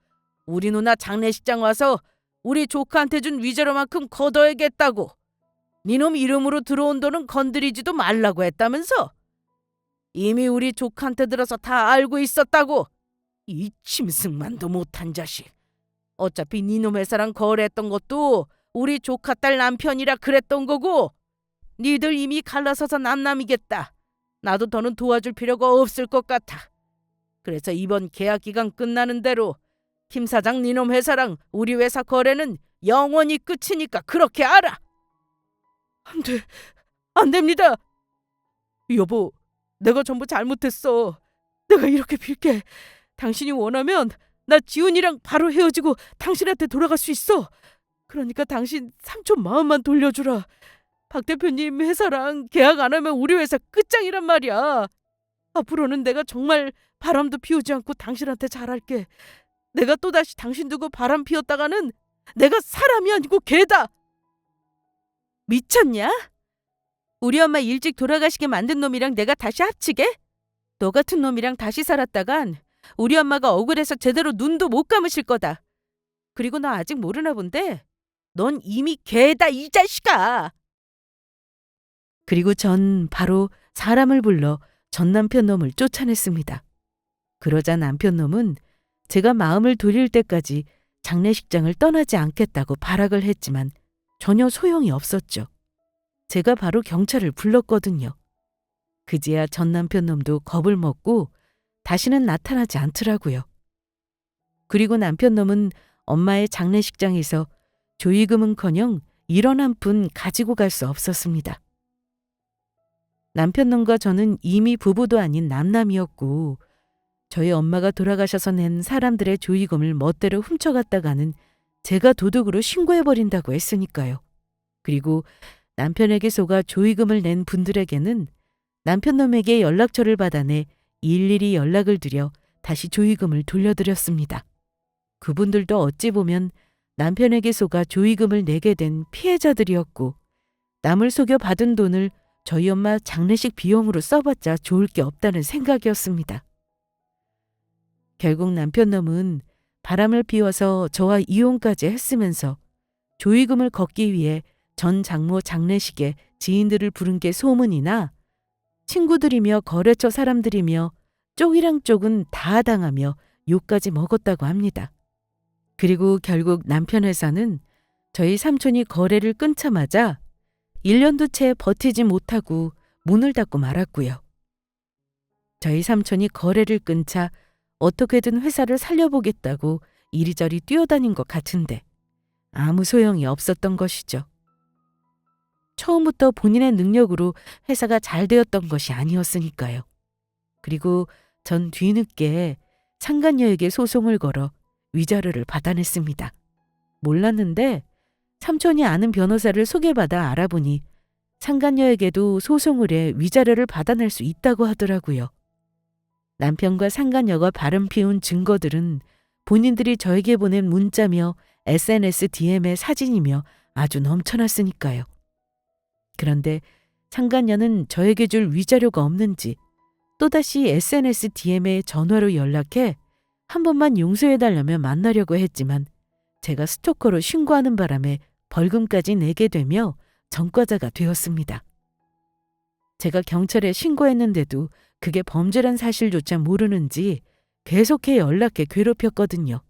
우리 누나 장례식장 와서 우리 조카한테 준 위자료만큼 걷어야겠다고 니놈 이름으로 들어온 돈은 건드리지도 말라고 했다면서 이미 우리 조카한테 들어서 다 알고 있었다고. 이 짐승만도 못한 자식. 어차피 니놈 회사랑 거래했던 것도 우리 조카 딸 남편이라 그랬던 거고 니들 이미 갈라서서 남남이겠다. 나도 더는 도와줄 필요가 없을 것 같아. 그래서 이번 계약 기간 끝나는 대로 김 사장 니놈 회사랑 우리 회사 거래는 영원히 끝이니까 그렇게 알아. 안 돼. 안 됩니다. 여보, 내가 전부 잘못했어. 내가 이렇게 빌게. 당신이 원하면 나 지훈이랑 바로 헤어지고 당신한테 돌아갈 수 있어. 그러니까 당신 삼촌 마음만 돌려주라. 박 대표님 회사랑 계약 안 하면 우리 회사 끝장이란 말이야. 앞으로는 내가 정말 바람도 피우지 않고 당신한테 잘할게. 내가 또다시 당신 두고 바람 피웠다가는 내가 사람이 아니고 개다. 미쳤냐? 우리 엄마 일찍 돌아가시게 만든 놈이랑 내가 다시 합치게? 너 같은 놈이랑 다시 살았다간 우리 엄마가 억울해서 제대로 눈도 못 감으실 거다. 그리고 너 아직 모르나 본데 넌 이미 개다 이 자식아. 그리고 전 바로 사람을 불러 전 남편 놈을 쫓아냈습니다. 그러자 남편 놈은 제가 마음을 돌릴 때까지 장례식장을 떠나지 않겠다고 발악을 했지만 전혀 소용이 없었죠. 제가 바로 경찰을 불렀거든요. 그제야 전 남편 놈도 겁을 먹고 다시는 나타나지 않더라고요. 그리고 남편 놈은 엄마의 장례식장에서 조의금은커녕 1원 한 푼 가지고 갈 수 없었습니다. 남편 놈과 저는 이미 부부도 아닌 남남이었고 저희 엄마가 돌아가셔서 낸 사람들의 조의금을 멋대로 훔쳐갔다가는 제가 도둑으로 신고해버린다고 했으니까요. 그리고 남편에게 속아 조의금을 낸 분들에게는 남편놈에게 연락처를 받아내 일일이 연락을 드려 다시 조의금을 돌려드렸습니다. 그분들도 어찌 보면 남편에게 속아 조의금을 내게 된 피해자들이었고 남을 속여 받은 돈을 저희 엄마 장례식 비용으로 써봤자 좋을 게 없다는 생각이었습니다. 결국 남편놈은 바람을 피워서 저와 이혼까지 했으면서 조의금을 걷기 위해 전 장모 장례식에 지인들을 부른 게 소문이나 친구들이며 거래처 사람들이며 쪽이랑 쪽은 다 당하며 욕까지 먹었다고 합니다. 그리고 결국 남편 회사는 저희 삼촌이 거래를 끊자마자 1년도 채 버티지 못하고 문을 닫고 말았고요. 저희 삼촌이 거래를 끊자 어떻게든 회사를 살려보겠다고 이리저리 뛰어다닌 것 같은데 아무 소용이 없었던 것이죠. 처음부터 본인의 능력으로 회사가 잘 되었던 것이 아니었으니까요. 그리고 전 뒤늦게 상간녀에게 소송을 걸어 위자료를 받아냈습니다. 몰랐는데 삼촌이 아는 변호사를 소개받아 알아보니 상간녀에게도 소송을 해 위자료를 받아낼 수 있다고 하더라고요. 남편과 상간녀가 바람 피운 증거들은 본인들이 저에게 보낸 문자며 SNS DM의 사진이며 아주 넘쳐났으니까요. 그런데 상간녀는 저에게 줄 위자료가 없는지 또다시 SNS DM에 전화로 연락해 한 번만 용서해달라며 만나려고 했지만 제가 스토커로 신고하는 바람에 벌금까지 내게 되며 전과자가 되었습니다. 제가 경찰에 신고했는데도 그게 범죄란 사실조차 모르는지 계속해 연락해 괴롭혔거든요.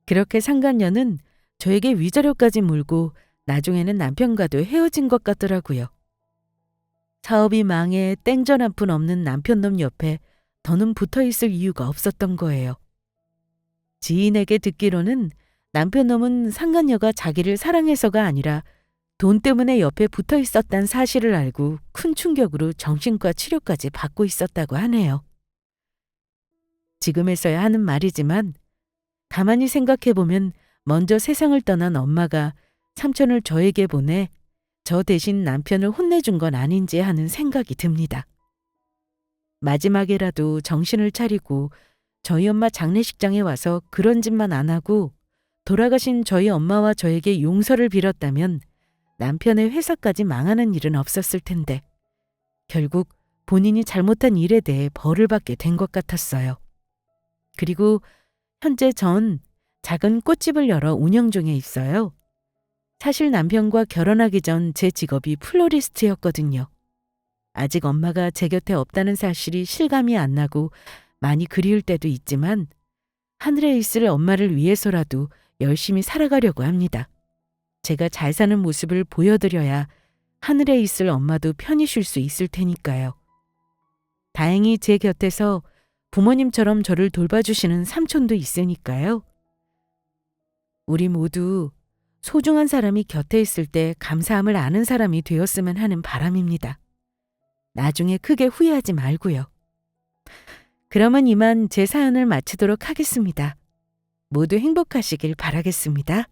그렇게 상간녀는 저에게 위자료까지 물고 나중에는 남편과도 헤어진 것 같더라고요. 사업이 망해 땡전 한 푼 없는 남편놈 옆에 더는 붙어 있을 이유가 없었던 거예요. 지인에게 듣기로는 남편놈은 상간녀가 자기를 사랑해서가 아니라 돈 때문에 옆에 붙어 있었단 사실을 알고 큰 충격으로 정신과 치료까지 받고 있었다고 하네요. 지금에서야 하는 말이지만 가만히 생각해보면 먼저 세상을 떠난 엄마가 삼촌을 저에게 보내 저 대신 남편을 혼내준 건 아닌지 하는 생각이 듭니다. 마지막에라도 정신을 차리고 저희 엄마 장례식장에 와서 그런 짓만 안 하고 돌아가신 저희 엄마와 저에게 용서를 빌었다면 남편의 회사까지 망하는 일은 없었을 텐데 결국 본인이 잘못한 일에 대해 벌을 받게 된 것 같았어요. 그리고 현재 전 작은 꽃집을 열어 운영 중에 있어요. 사실 남편과 결혼하기 전 제 직업이 플로리스트였거든요. 아직 엄마가 제 곁에 없다는 사실이 실감이 안 나고 많이 그리울 때도 있지만 하늘에 있을 엄마를 위해서라도 열심히 살아가려고 합니다. 제가 잘 사는 모습을 보여드려야 하늘에 있을 엄마도 편히 쉴 수 있을 테니까요. 다행히 제 곁에서 부모님처럼 저를 돌봐주시는 삼촌도 있으니까요. 우리 모두 소중한 사람이 곁에 있을 때 감사함을 아는 사람이 되었으면 하는 바람입니다. 나중에 크게 후회하지 말고요. 그러면 이만 제 사연을 마치도록 하겠습니다. 모두 행복하시길 바라겠습니다.